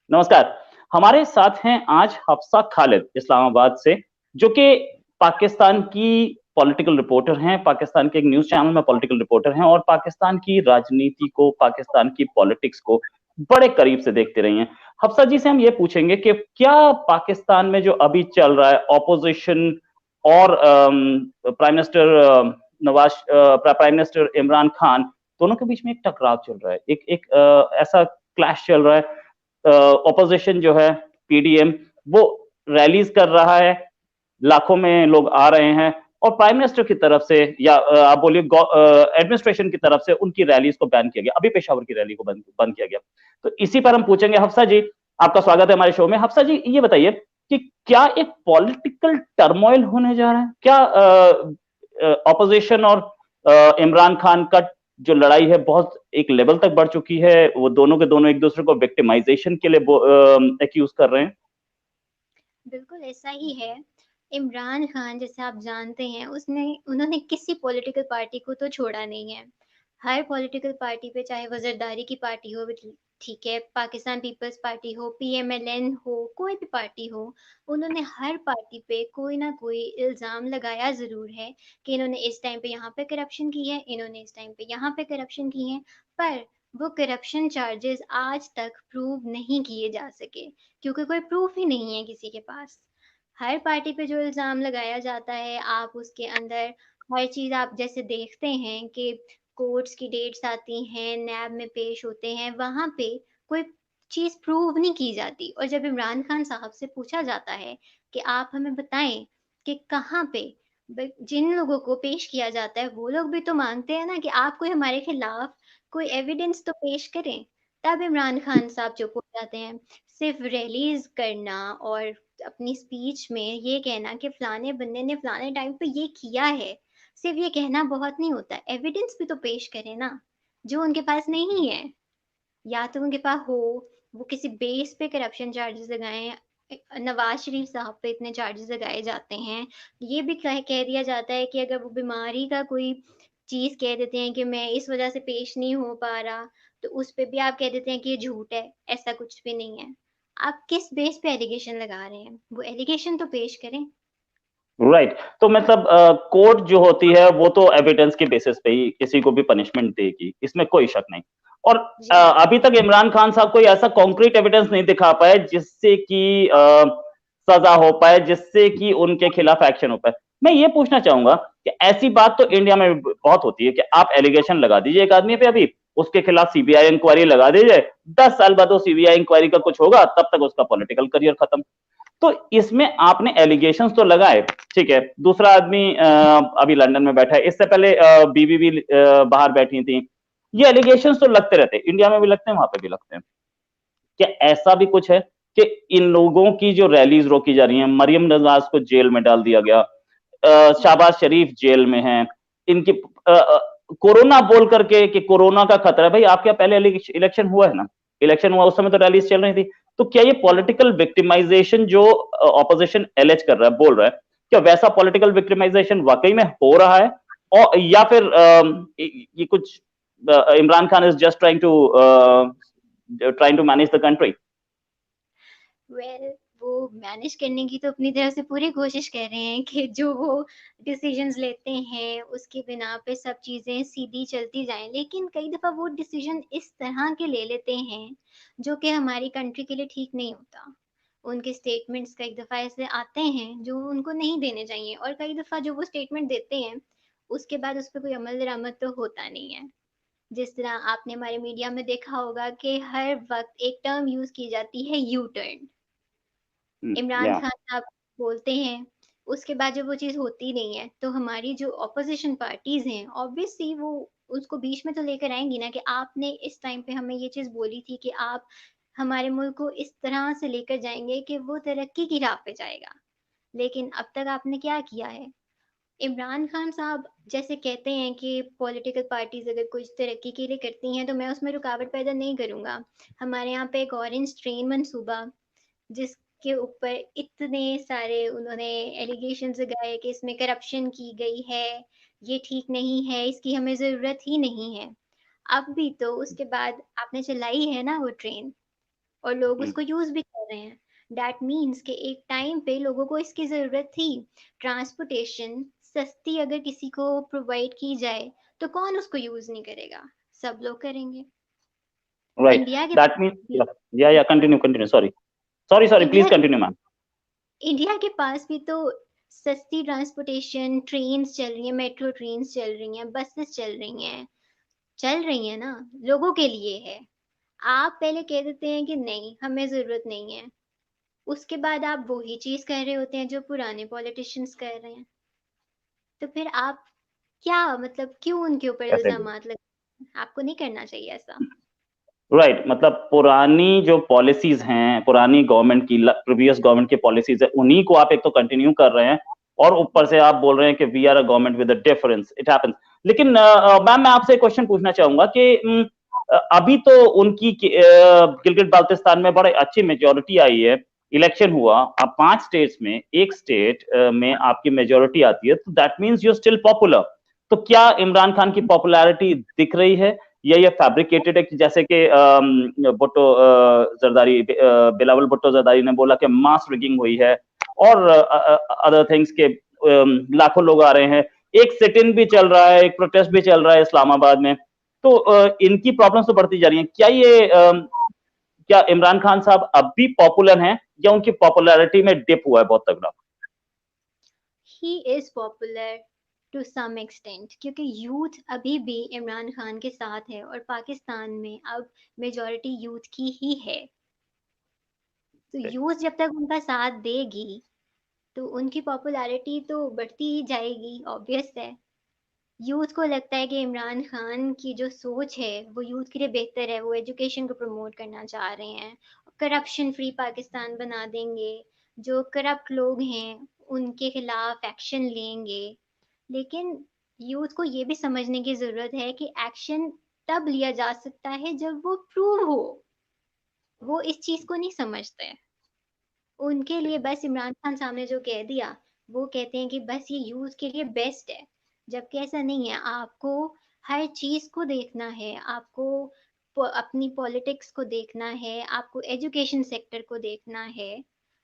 नमस्कार। हमारे साथ हैं आज हफ्सा खालिद इस्लामाबाद से, जो कि पाकिस्तान की पॉलिटिकल रिपोर्टर हैं, पाकिस्तान के एक न्यूज़ चैनल में पॉलिटिकल रिपोर्टर हैं और पाकिस्तान की राजनीति को, पाकिस्तान की पॉलिटिक्स को बड़े करीब से देखते रही हैं। हफ्सा जी से हम ये पूछेंगे कि क्या पाकिस्तान में जो अभी चल रहा है ऑपोज़िशन और prime minister prime minister Imran Khan, दोनों के बीच में एक टकराव चल रहा है। एक ऐसा क्लैश चल रहा है। ऑपोजिशन जो है पीडीएम वो रैलीज कर रहा है, लाखों में लोग आ रहे हैं और प्राइम मिनिस्टर की तरफ से या आप बोलिए एडमिनिस्ट्रेशन की तरफ से उनकी रैलीज को बैन किया गया। अभी पेशावर की रैली को बंद किया गया। तो इसी पर हम पूछेंगे हफ्सा जी, आपका स्वागत है हमारे शो में। हफ्सा जी ये बताइए कि क्या एक पॉलिटिकल टर्मोइल होने जा रहा है? क्या ऑपोजिशन और इमरान खान का जो लड़ाई है बहुत एक लेवल तक बढ़ चुकी है, वो दोनों के दोनों एक दूसरे को विक्टिमाइजेशन के लिए एक्यूज कर रहे हैं? बिल्कुल ऐसा ही है। इमरान खान जैसे आप जानते हैं उन्होंने किसी पॉलिटिकल पार्टी को तो छोड़ा नहीं है। हर पॉलिटिकल पार्टी पे चाहे वो ज़रदारी की पार्टी हो ठीक है, पाकिस्तान पीपल्स पार्टी हो, पीएमएलएन हो, कोई भी पार्टी हो, उन्होंने हर पार्टी पे कोई ना कोई इल्ज़ाम लगाया ज़रूर है कि इन्होंने इस टाइम पे यहाँ पे करप्शन की है, इन्होंने इस टाइम पे यहाँ पे करप्शन की है। पर वो करप्शन चार्जेस आज तक प्रूव नहीं किए जा सके। क्योंकि कोई प्रूफ ही नहीं है किसी के पास। हर पार्टी पे जो इल्ज़ाम लगाया जाता है, आप उसके अंदर हर चीज़ आप जैसे देखते हैं कि कोर्ट्स की डेट्स आती हैं, नैब में पेश होते हैं, वहाँ पे कोई चीज़ प्रूव नहीं की जाती और जब इमरान खान साहब से पूछा जाता है कि आप हमें बताएँ कि कहाँ पे जिन लोगों को पेश किया जाता है, वो लोग भी तो माँगते हैं ना कि आप कोई हमारे खिलाफ कोई एविडेंस तो पेश करें। तब इमरान खान साहब चुप हो जाते हैं। सिर्फ रैलीज़ करना और अपनी स्पीच में ये कहना कि फलाने बंदे ने फलाने टाइम पे ये किया है, सिर्फ ये कहना बहुत नहीं होता, एविडेंस भी तो पेश करें ना, जो उनके पास नहीं है। या तो उनके पास हो, वो किसी बेस पे करप्शन चार्जेस लगाएँ। नवाज़ शरीफ साहब पे इतने चार्जेस लगाए जाते हैं। ये भी कह दिया जाता है कि अगर वो बीमारी का कोई चीज़ कह देते हैं कि मैं इस वज़ह से पेश नहीं हो पा रहा, तो उस पे भी आप कह देते हैं कि ये झूठ है, ऐसा कुछ भी नहीं है। आप किस बेस पे एलिगेशन लगा रहे हैं? वो एलिगेशन तो पेश करें। राइट। तो मतलब कोर्ट जो होती है वो तो एविडेंस के बेसिस पे ही किसी को भी पनिशमेंट देगी, इसमें कोई शक नहीं। और जी। अभी तक इमरान खान साहब कोई ऐसा कॉन्क्रीट एविडेंस नहीं दिखा पाए जिससे कि सजा हो पाए, जिससे कि उनके खिलाफ एक्शन हो पाए। मैं ये पूछना चाहूंगा कि ऐसी बात तो इंडिया में बहुत होती है कि आप एलिगेशन लगा दीजिए एक आदमी पे, अभी उसके खिलाफ सीबीआई इंक्वायरी लगा दीजिए, 10 साल बाद वो सीबीआई इंक्वायरी का कुछ होगा, तब तक उसका पॉलिटिकल करियर खत्म। तो इसमें आपने एलिगेशंस तो लगाए, ठीक है। दूसरा आदमी अभी लंदन में बैठा है, इससे पहले बीबी भी बाहर बैठी थी। ये एलिगेशंस तो लगते रहते हैं, इंडिया में भी लगते हैं, वहां पे भी लगते हैं। क्या ऐसा भी कुछ है कि इन लोगों की जो रैलीज रोकी जा रही हैं? मरियम नवाज को जेल में डाल दिया गया, हुँ। शाहबाज शरीफ जेल में हैं, इनकी कोरोना बोल करके कि कोरोना का खतरा है। भाई आपके यहाँ पहले इलेक्शन हुआ है ना, इलेक्शन हुआ उस समय तो रैलीज चल रही थी। तो क्या ये हुँ। पॉलिटिकल विक्टिमाइजेशन जो ऑपोजिशन एलेज कर रहा है, बोल रहा है, क्या वैसा पॉलिटिकल विक्टिमाइजेशन वाकई में हो रहा है? और या फिर ये कुछ Imran Khan is just trying to manage the country? Well वो मैनेज करने की तो अपनी तरफ से पूरी कोशिश कर रहे हैं कि जो वो डिसीजंस लेते हैं उसकी बिना पे सब चीज़ें सीधी चलती जाएँ। लेकिन कई दफ़ा वो डिसीजन इस तरह के ले लेते हैं जो कि हमारी कंट्री के लिए ठीक नहीं होता। उनके स्टेटमेंट्स कई दफ़ा ऐसे आते हैं जो उनको नहीं देने चाहिए और कई दफ़ा जो वो स्टेटमेंट देते हैं उसके बाद उस पे कोई अमल दरामद तो होता नहीं है। जिस तरह आपने हमारे मीडिया में देखा होगा कि हर वक़्त एक टर्म यूज़ की जाती है यू टर्न। इमरान या खान साहब बोलते हैं, उसके बाद जब वो चीज़ होती नहीं है, तो हमारी जो ऑपोज़िशन पार्टीज़ हैं, ऑब्वियसली वो उसको बीच में तो लेकर आएँगी ना कि आपने इस टाइम पे हमें ये चीज़ बोली थी कि आप हमारे मुल्क को इस तरह से लेकर जाएँगे कि वो तरक्की की राह पे जाएगा। लेकिन अब तक आपने क्या किया है? इमरान खान साहब जैसे कहते हैं कि पॉलिटिकल पार्टीज़ अगर कुछ तरक्की के लिए करती हैं, तो मैं उसमें रुकावट पैदा नहीं करूँगा। हमारे यहाँ पे एक ऑरेंज ट्रेन मंसूबा जिसके ऊपर इतने सारे उन्होंने एलिगेशंस लगाए कि इसमें करप्शन की गई है, ये ठीक नहीं है, इसकी हमें ज़रूरत ही नहीं है। अब भी तो उसके बाद आपने चलाई है ना वो ट्रेन और लोग उसको यूज भी कर रहे हैं। दैट मीन्स कि एक टाइम पे लोगों को इसकी जरूरत थी। ट्रांसपोर्टेशन सस्ती अगर किसी को प्रोवाइड की जाए तो कौन उसको यूज नहीं करेगा, सब लोग करेंगे। राइट, इंडिया के दैट मीन्स या continue continue, sorry sorry sorry, India please continue ma'am. India के पास भी तो सस्ती ट्रांसपोर्टेशन, ट्रेन्स चल रही हैं, मेट्रो ट्रेन्स चल रही हैं, बसेस चल रही हैं ना, लोगों के लिए है। आप पहले कह देते हैं कि नहीं हमें जरूरत नहीं है, उसके बाद आप वही चीज कर रहे होते हैं जो पुराने पॉलिटिशियंस कर रहे हैं। तो फिर आप क्या मतलब क्यों उनके ऊपर कैसे? इल्जामात लगे? आपको नहीं करना चाहिए ऐसा। राइट, मतलब पुरानी जो पॉलिसीज हैं, पुरानी गवर्नमेंट की, प्रीवियस गवर्नमेंट की पॉलिसीज है, उन्हीं को आप एक तो कंटिन्यू कर रहे हैं, और ऊपर से आप बोल रहे हैं कि we are a government with a difference, it happens. लेकिन मैम मैं आपसे एक क्वेश्चन पूछना चाहूंगा कि अभी तो उनकी गिलगित बाल्टिस्तान में बड़े अच्छी मेजोरिटी आई है, इलेक्शन हुआ, अब 5 स्टेट्स में एक स्टेट में आपकी मेजोरिटी आती है, तो that means you still popular. तो क्या इमरान खान की पॉपुलैरिटी दिख रही है, या ये फैब्रिकेटेड है, कि जैसे कि भुट्टो जरदारी, बिलावल भुट्टो जरदारी ने बोला कि मास रिगिंग हुई है, और अदर थिंग्स के लाखों लोग आ रहे हैं, एक सिट इन भी चल रहा है, एक प्रोटेस्ट भी चल रहा है इस्लामाबाद में, तो इनकी प्रॉब्लम्स तो बढ़ती जा रही हैं। क्या ये क्या इमरान खान साहब अब भी पॉपुलर हैं, या उनकी पॉपुलैरिटी में डिप हुआ है बहुत तगड़ा? He is popular to some extent, क्योंकि यूथ अभी भी इमरान खान के साथ है और पाकिस्तान में अब मेजॉरिटी यूथ की ही है। तो यूथ जब तक उनका साथ देगी तो उनकी पॉपुलैरिटी तो बढ़ती ही जाएगी, ऑब्वियस है। यूथ को लगता है कि इमरान खान की जो सोच है वो यूथ के लिए बेहतर है, वो एजुकेशन को प्रमोट करना चाह रहे हैं, करप्शन फ्री पाकिस्तान बना देंगे, जो करप्ट लोग हैं उनके खिलाफ एक्शन लेंगे। लेकिन यूथ को ये भी समझने की जरूरत है कि एक्शन तब लिया जा सकता है जब वो प्रूव हो। वो इस चीज को नहीं समझते। उनके लिए बस इमरान खान सामने जो कह दिया, वो कहते हैं कि बस ये यूथ के लिए बेस्ट है। जबकि ऐसा नहीं है, आपको हर चीज को देखना है, आपको अपनी पॉलिटिक्स को देखना है, आपको एजुकेशन सेक्टर को देखना है।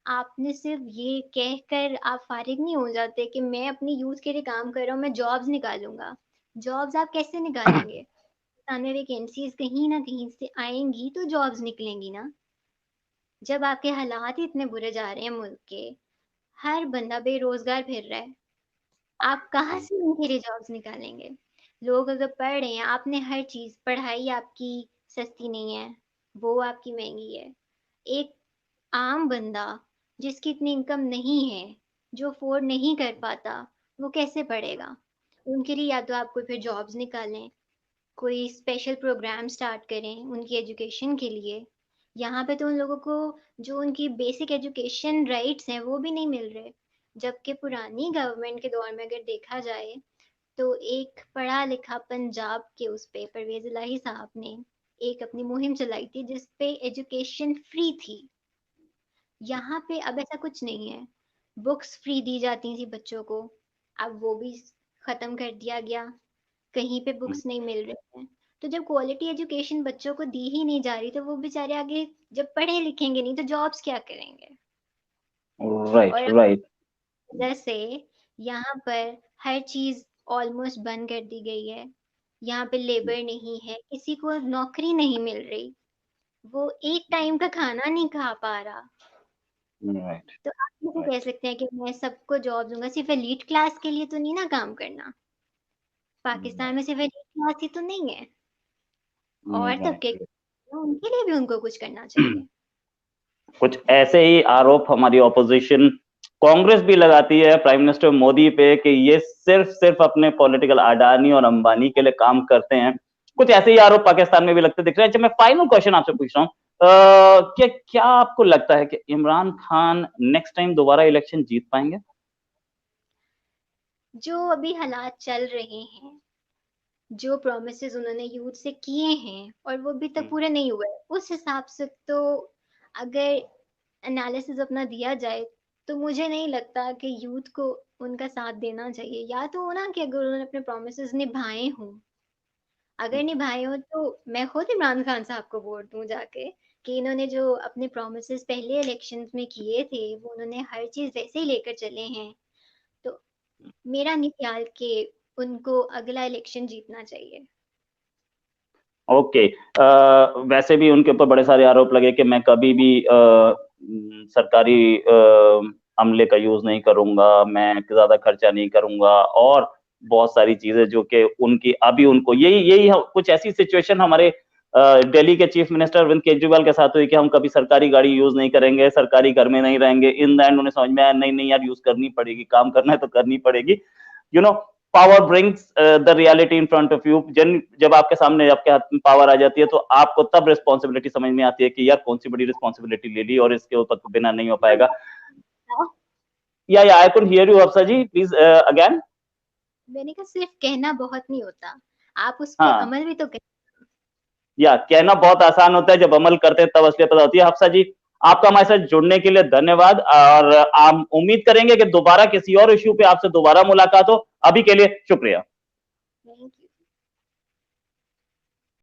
आपने सिर्फ ये कहकर आप फारिग नहीं हो जाते कि मैं अपनी यूथ के लिए काम कर रहा हूँ, मैं जॉब्स निकालूंगा। जॉब्स आप कैसे निकालेंगे? सामने वैकेंसीज कहीं ना कहीं से आएंगी तो जॉब्स निकलेंगी ना। जब आपके हालात ही इतने बुरे जा रहे हैं मुल्क के, हर बंदा बेरोजगार फिर रहा है, आप कहाँ से उनके लिए जॉब्स निकालेंगे? लोग अगर पढ़ रहे हैं, आपने हर चीज, पढ़ाई आपकी सस्ती नहीं है, वो आपकी महंगी है। एक आम बंदा जिसकी इतनी इनकम नहीं है, जो अफोर्ड नहीं कर पाता, वो कैसे पढ़ेगा? उनके लिए या तो आप कोई फिर जॉब्स निकालें, कोई स्पेशल प्रोग्राम स्टार्ट करें उनकी एजुकेशन के लिए। यहाँ पे तो उन लोगों को जो उनकी बेसिक एजुकेशन राइट्स हैं वो भी नहीं मिल रहे। जबकि पुरानी गवर्नमेंट के दौर में अगर देखा जाए तो एक पढ़ा लिखा पंजाब के उस पे परवेज इलाही साहब ने एक अपनी मुहिम चलाई थी जिसपे एजुकेशन फ्री थी। यहाँ पे अब ऐसा कुछ नहीं है। बुक्स फ्री दी जाती थी बच्चों को, अब वो भी खत्म कर दिया गया, कहीं पे बुक्स नहीं मिल रहे हैं। तो जब क्वालिटी एजुकेशन बच्चों को दी ही नहीं जा रही तो वो बेचारे आगे जब पढ़े लिखेंगे नहीं तो जॉब्स क्या करेंगे? राइट और राइट। वजह से यहाँ पर हर चीज ऑलमोस्ट बंद कर दी गई है। यहाँ पे लेबर नहीं है, किसी को नौकरी नहीं मिल रही, वो एक टाइम का खाना नहीं खा पा रहा। राइट तो आप कैसे कह राइट सकते हैं कि मैं सबको जॉब दूंगा? सिर्फ एलीट क्लास के लिए तो नहीं ना काम करना। पाकिस्तान में सिर्फ एलीट क्लास ही तो नहीं है, और तबके राइट। उनके लिए भी उनको कुछ करना चाहिए। कुछ ऐसे ही आरोप हमारी ऑपोजिशन कांग्रेस भी लगाती है प्राइम मिनिस्टर मोदी पे, कि ये सिर्फ सिर्फ अपने पॉलिटिकल अडानी और अंबानी के लिए काम करते हैं। कुछ ऐसे ही आरोप पाकिस्तान में भी लगते दिख रहे हैं। अच्छा, मैं फाइनल क्वेश्चन आपसे पूछ रहा हूँ, क्या क्या आपको लगता है कि इमरान खान नेक्स्ट टाइम दोबारा इलेक्शन जीत पाएंगे? जो अभी हालात चल रहे हैं, जो प्रोमिसेस उन्होंने यूथ से किए हैं और वो अभी तक पूरे नहीं हुए, उस हिसाब से तो अगर एनालिसिस अपना दिया जाए तो मुझे नहीं लगता कि यूथ को उनका साथ देना चाहिए। या तो हो ना कि अगर उन्होंने अपने प्रोमिसेस निभाए हों, अगर निभाए हो तो मैं खुद इमरान खान साहब को वोट दूं जाके कि इन्होंने जो अपने प्रोमिसेस पहले इलेक्शंस में किए थे, वो उन्होंने हर चीज़ वैसे ही लेकर चले हैं। तो मेरा नहीं ख्याल कि उनको अगला इलेक्शन जीतना चाहिए। ओके। वैसे भी उनके ऊपर बड़े सारे आरोप लगे कि मैं कभी भी सरकारी अमले का यूज नहीं करूंगा, मैं ज्यादा खर्चा नहीं करूंगा, और बहुत सारी चीजें जो कि उनकी अभी उनको यही यही कुछ ऐसी सिचुएशन हमारे दिल्ली के चीफ मिनिस्टर अरविंद केजरीवाल के साथ हुई कि हम कभी सरकारी गाड़ी यूज नहीं करेंगे, सरकारी घर में नहीं रहेंगे। इन द एंड उन्हें समझ में आया नहीं नहीं यार, यूज करनी पड़ेगी, काम करना है तो करनी पड़ेगी। You know, power brings the reality in front of you. जब आपके सामने आपके हाथ में पावर आ जाती है तो आपको तब रिस्पॉन्सिबिलिटी समझ में आती है कि यार कौन सी बड़ी रिस्पॉन्सिबिलिटी ले ली और इसके ऊपर तो बिना नहीं हो पाएगा। या I could hear you Afsa ji, please again. मैंने कहा सिर्फ कहना बहुत नहीं होता, आप उस पे हाँ, अमल भी तो करें। या कहना बहुत आसान होता है, जब अमल करते हैं तब असलियत पता होती है। हफ्सा जी, आपका हमारे साथ जुड़ने के लिए धन्यवाद, और हम उम्मीद करेंगे कि दोबारा किसी और इश्यू पे आपसे दोबारा मुलाकात हो। अभी के लिए शुक्रिया।